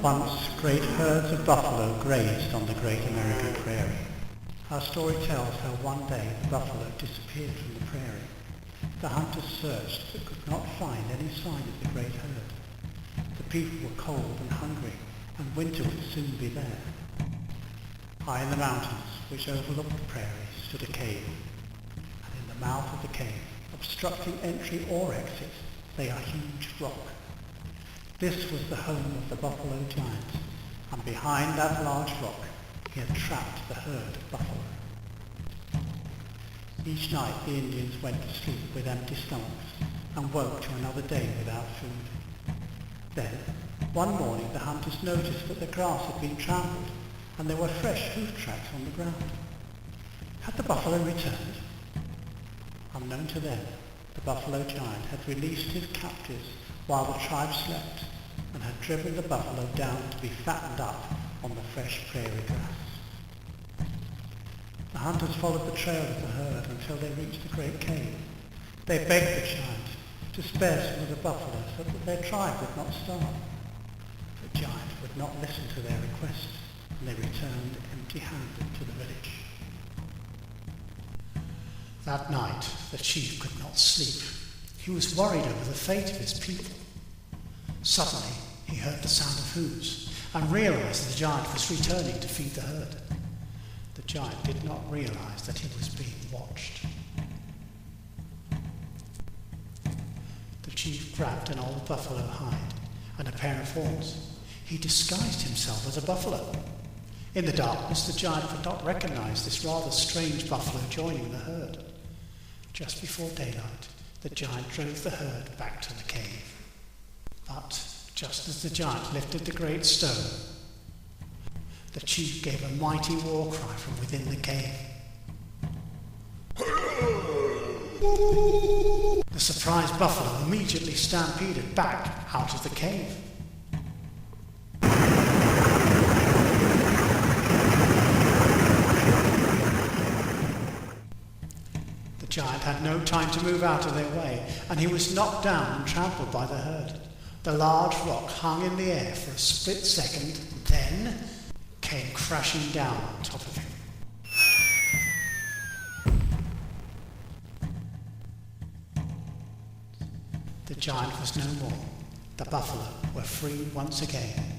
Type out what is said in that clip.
Once great herds of buffalo grazed on the Great American Prairie. Our story tells how one day the buffalo disappeared from the prairie. The hunters searched but could not find any sign of the great herd. The people were cold and hungry, and winter would soon be there. High in the mountains, which overlooked the prairie, stood a cave, and in the mouth of the cave, obstructing entry or exit, lay a huge rock. This was the home of the buffalo giant, and behind that large rock he had trapped the herd of buffalo. Each night the Indians went to sleep with empty stomachs and woke to another day without food. Then, one morning the hunters noticed that the grass had been trampled and there were fresh hoof tracks on the ground. Had the buffalo returned? Unknown to them, the buffalo giant had released his captives while the tribe slept and had driven the buffalo down to be fattened up on the fresh prairie grass. The hunters followed the trail of the herd until they reached the great cave. They begged the giant to spare some of the buffalo so that their tribe would not starve. The giant would not listen to their request, and they returned empty-handed to the village. That night the chief could not sleep. He was worried over the fate of his people. Suddenly he heard the sound of hooves and realized the giant was returning to feed the herd. The giant did not realize that he was being watched. The chief grabbed an old buffalo hide and a pair of horns. He disguised himself as a buffalo. In the darkness, the giant could not recognize this rather strange buffalo joining the herd. Just before daylight, the giant drove the herd back to the cave. But just as the giant lifted the great stone, the chief gave a mighty war cry from within the cave. The surprised buffalo immediately stampeded back out of the cave. The giant had no time to move out of their way, and he was knocked down and trampled by the herd. The large rock hung in the air for a split second, then came crashing down on top of him. The giant was no more. The buffalo were free once again.